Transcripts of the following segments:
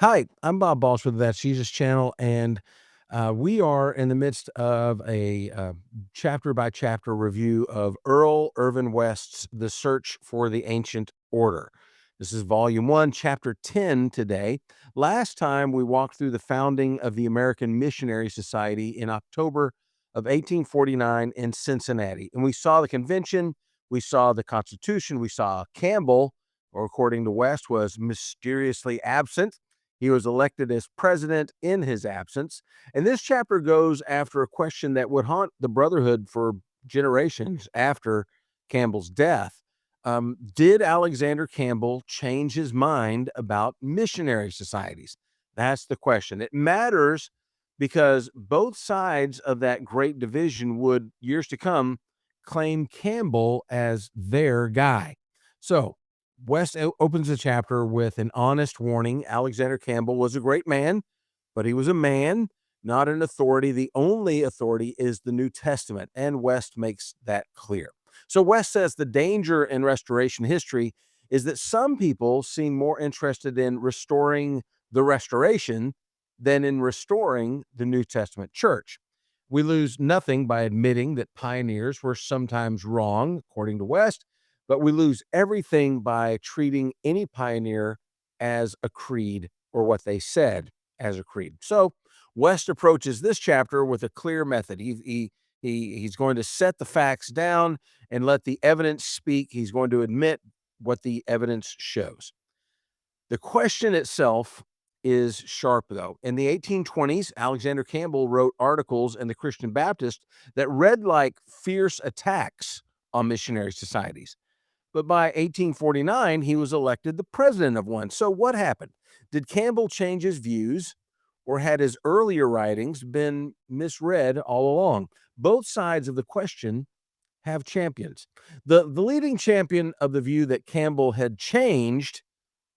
Hi, I'm Bob Baulch with That's Jesus channel, and we are in the midst of a chapter by chapter review of Earl Irvin West's The Search for the Ancient Order. This is volume 1, chapter 10 today. Last time we walked through the founding of the American Missionary Society in October of 1849 in Cincinnati. And we saw the convention, we saw the Constitution, we saw Campbell, or according to West, was mysteriously absent. He was elected as president in his absence. And this chapter goes after a question that would haunt the brotherhood for generations after Campbell's death. Did Alexander Campbell change his mind about missionary societies? That's the question. It matters because both sides of that great division would, years to come, claim Campbell as their guy. So, West opens the chapter with an honest warning. Alexander Campbell was a great man, but he was a man, not an authority. The only authority is the New Testament, and West makes that clear. So West says the danger in restoration history is that some people seem more interested in restoring the restoration than in restoring the New Testament church. We lose nothing by admitting that pioneers were sometimes wrong, according to West, but we lose everything by treating any pioneer as a creed or what they said as a creed. So West approaches this chapter with a clear method. He's going to set the facts down and let the evidence speak. He's going to admit what the evidence shows. The question itself is sharp, though. In the 1820s, Alexander Campbell wrote articles in the Christian Baptist that read like fierce attacks on missionary societies. But by 1849, he was elected the president of one. So what happened? Did Campbell change his views, or had his earlier writings been misread all along? Both sides of the question have champions. The leading champion of the view that Campbell had changed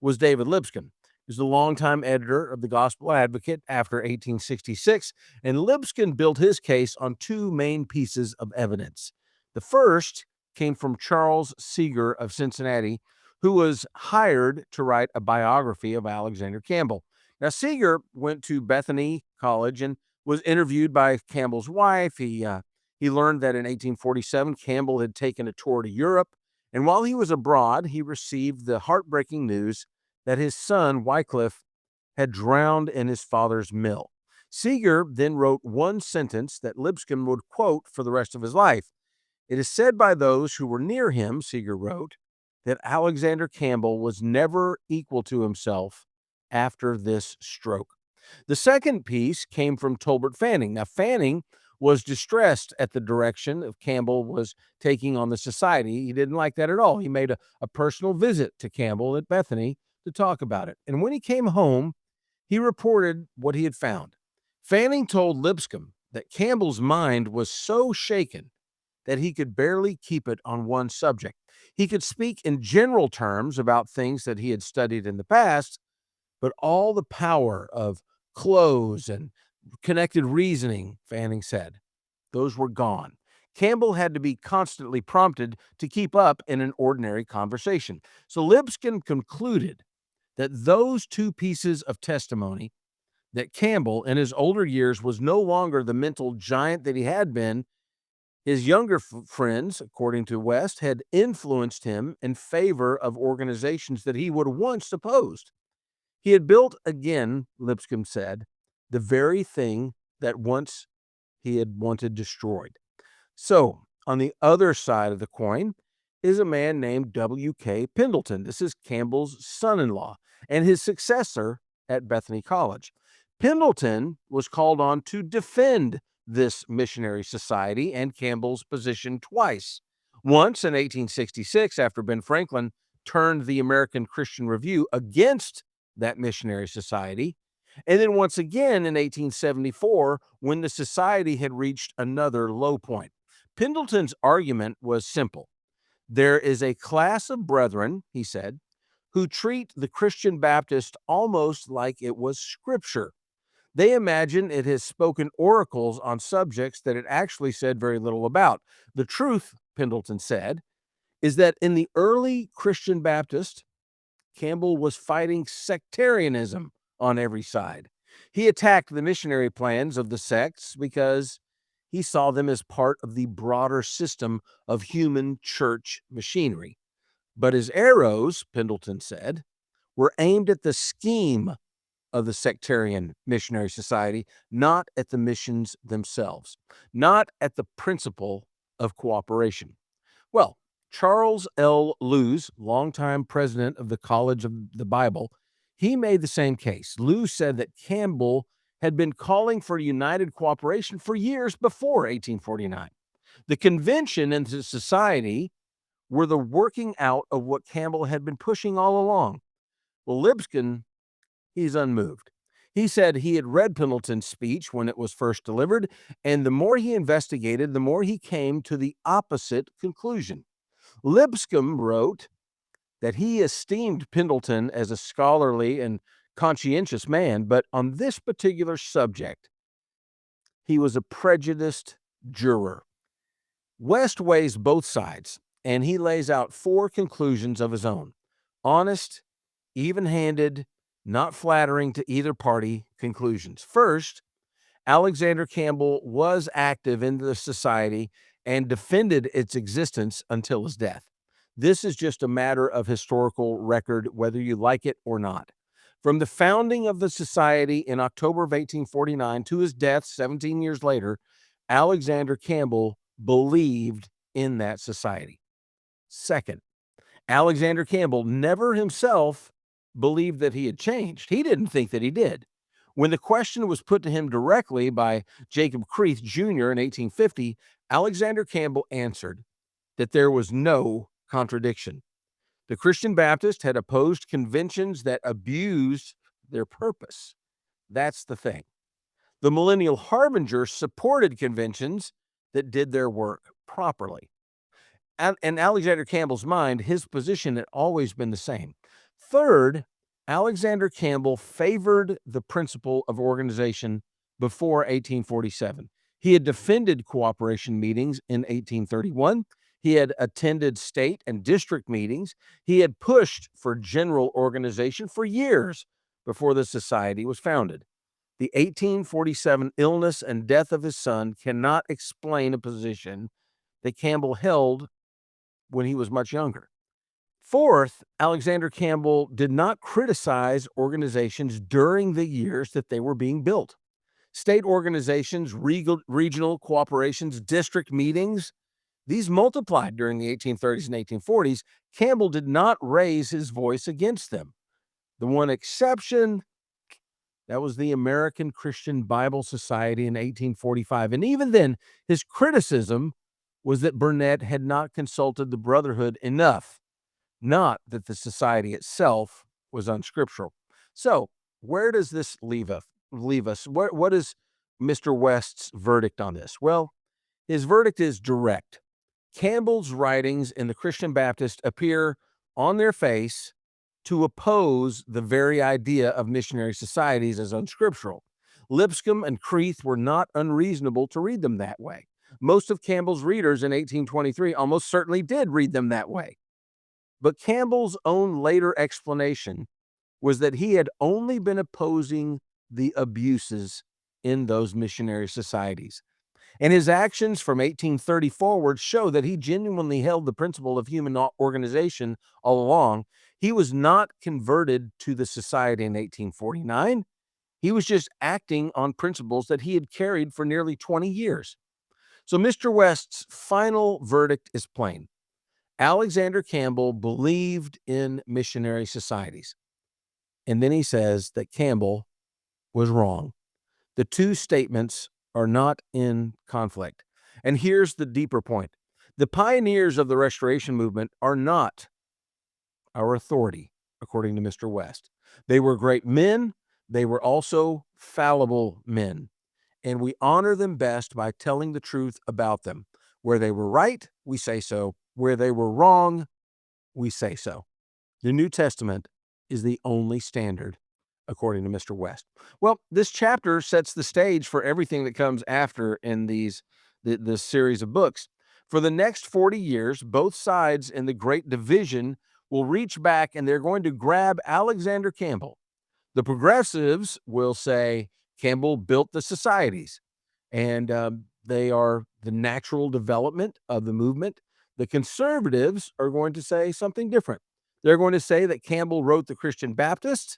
was David Lipscomb. He was the longtime editor of the Gospel Advocate after 1866, and Lipscomb built his case on two main pieces of evidence. The first came from Charles Seeger of Cincinnati, who was hired to write a biography of Alexander Campbell. Now, Seeger went to Bethany College and was interviewed by Campbell's wife. He learned that in 1847, Campbell had taken a tour to Europe, and while he was abroad, he received the heartbreaking news that his son, Wycliffe, had drowned in his father's mill. Seeger then wrote one sentence that Lipscomb would quote for the rest of his life. It is said by those who were near him, Seeger wrote, that Alexander Campbell was never equal to himself after this stroke. The second piece came from Tolbert Fanning. Now, Fanning was distressed at the direction of Campbell was taking on the society. He didn't like that at all. He made a personal visit to Campbell at Bethany to talk about it. And when he came home, he reported what he had found. Fanning told Lipscomb that Campbell's mind was so shaken that he could barely keep it on one subject. He could speak in general terms about things that he had studied in the past, but all the power of close and connected reasoning, Fanning said, those were gone. Campbell had to be constantly prompted to keep up in an ordinary conversation. So Lipscomb concluded that those two pieces of testimony, that Campbell in his older years was no longer the mental giant that he had been, his younger friends, according to West, had influenced him in favor of organizations that he would once opposed. He had built again, Lipscomb said, the very thing that once he had wanted destroyed. So, on the other side of the coin is a man named W.K. Pendleton. This is Campbell's son-in-law and his successor at Bethany College. Pendleton was called on to defend this missionary society and Campbell's position twice. Once in 1866, after Ben Franklin turned the American Christian Review against that missionary society, and then once again in 1874 when the society had reached another low point. Pendleton's argument was simple. There is a class of brethren, he said, who treat the Christian Baptist almost like it was scripture. They imagine it has spoken oracles on subjects that it actually said very little about. The truth, Pendleton said, is that in the early Christian Baptist, Campbell was fighting sectarianism on every side. He attacked the missionary plans of the sects because he saw them as part of the broader system of human church machinery. But his arrows, Pendleton said, were aimed at the scheme of the sectarian missionary society, not at the missions themselves, not at the principle of cooperation. Well, Charles L. Lewes, longtime president of the College of the Bible, he made the same case. Lewes said that Campbell had been calling for united cooperation for years before 1849. The convention and the society were the working out of what Campbell had been pushing all along. Well, Lipscomb, he's unmoved. He said he had read Pendleton's speech when it was first delivered, and the more he investigated, the more he came to the opposite conclusion. Lipscomb wrote that he esteemed Pendleton as a scholarly and conscientious man, but on this particular subject, he was a prejudiced juror. West weighs both sides, and he lays out 4 conclusions of his own: honest, even-handed, not flattering to either party conclusions. First, Alexander Campbell was active in the society and defended its existence until his death. This is just a matter of historical record, whether you like it or not. From the founding of the society in October of 1849 to his death 17 years later, Alexander Campbell believed in that society. Second, Alexander Campbell never himself believed that he had changed. He didn't think that he did. When the question was put to him directly by Jacob Creath Jr. in 1850, Alexander Campbell answered that there was no contradiction. The Christian Baptist had opposed conventions that abused their purpose. That's the thing. The Millennial Harbinger supported conventions that did their work properly. In Alexander Campbell's mind, his position had always been the same. Third, Alexander Campbell favored the principle of organization before 1847. He had defended cooperation meetings in 1831. He had attended state and district meetings. He had pushed for general organization for years before the society was founded. The 1847 illness and death of his son cannot explain a position that Campbell held when he was much younger. Fourth, Alexander Campbell did not criticize organizations during the years that they were being built. State organizations, regional cooperations, district meetings, these multiplied during the 1830s and 1840s. Campbell did not raise his voice against them. The one exception, that was the American Christian Bible Society in 1845. And even then, his criticism was that Burnet had not consulted the brotherhood enough, not that the society itself was unscriptural. So, where does this leave us? What is Mr. West's verdict on this? Well, his verdict is direct. Campbell's writings in the Christian Baptist appear on their face to oppose the very idea of missionary societies as unscriptural. Lipscomb and Creath were not unreasonable to read them that way. Most of Campbell's readers in 1823 almost certainly did read them that way. But Campbell's own later explanation was that he had only been opposing the abuses in those missionary societies. And his actions from 1830 forward show that he genuinely held the principle of human organization all along. He was not converted to the society in 1849. He was just acting on principles that he had carried for nearly 20 years. So Mr. West's final verdict is plain. Alexander Campbell believed in missionary societies. And then he says that Campbell was wrong. The two statements are not in conflict. And here's the deeper point. The pioneers of the Restoration movement are not our authority, according to Mr. West. They were great men. They were also fallible men. And we honor them best by telling the truth about them. Where they were right, we say so. Where they were wrong, we say so. The New Testament is the only standard, according to Mr. West. Well, this chapter sets the stage for everything that comes after in this series of books. For the next 40 years, both sides in the Great Division will reach back and they're going to grab Alexander Campbell, The progressives will say Campbell built the societies, and they are the natural development of the movement. The conservatives are going to say something different. They're going to say that Campbell wrote the Christian Baptist,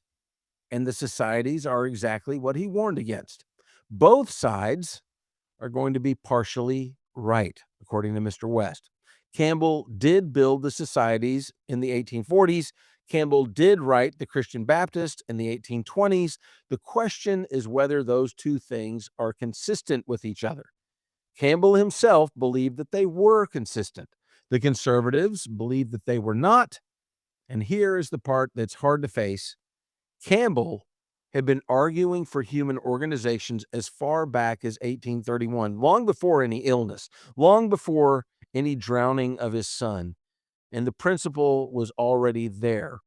and the societies are exactly what he warned against. Both sides are going to be partially right, according to Mr. West. Campbell did build the societies in the 1840s. Campbell did write the Christian Baptist in the 1820s. The question is whether those two things are consistent with each other. Campbell himself believed that they were consistent. The conservatives believed that they were not. And here is the part that's hard to face. Campbell had been arguing for human organizations as far back as 1831, long before any illness, long before any drowning of his son. And the principle was already there.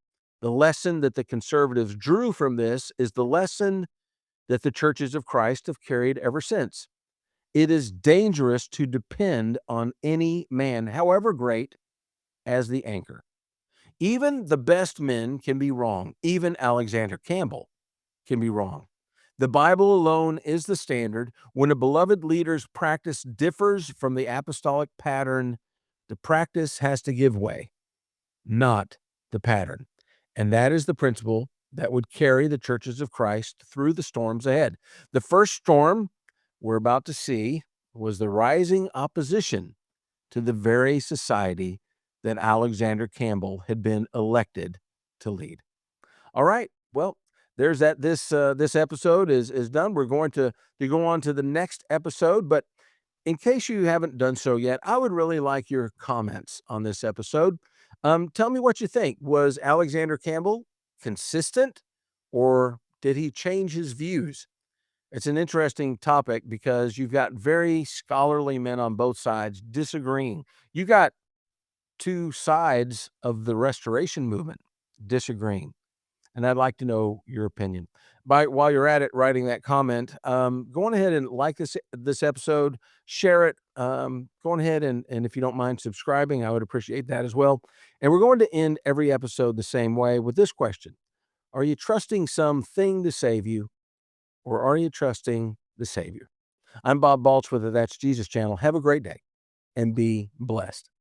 The lesson that the conservatives drew from this is the lesson that the churches of Christ have carried ever since. It is dangerous to depend on any man, however great, as the anchor. Even the best men can be wrong. Even Alexander Campbell can be wrong. The Bible alone is the standard. When a beloved leader's practice differs from the apostolic pattern, the practice has to give way, not the pattern. And that is the principle that would carry the churches of Christ through the storms ahead. The first storm we're about to see was the rising opposition to the very society that Alexander Campbell had been elected to lead. All right. Well, there's that. This episode is done. We're going to go on to the next episode, but in case you haven't done so yet, I would really like your comments on this episode. Tell me what you think. Was Alexander Campbell consistent, or did he change his views? It's an interesting topic because you've got very scholarly men on both sides disagreeing. You got two sides of the Restoration movement disagreeing, and I'd like to know your opinion. While you're at it, writing that comment, go on ahead and like this episode, share it. Go on ahead and if you don't mind subscribing, I would appreciate that as well. And we're going to end every episode the same way with this question: are you trusting something to save you, or are you trusting the Savior? I'm Bob Baulch with the That's Jesus channel. Have a great day and be blessed.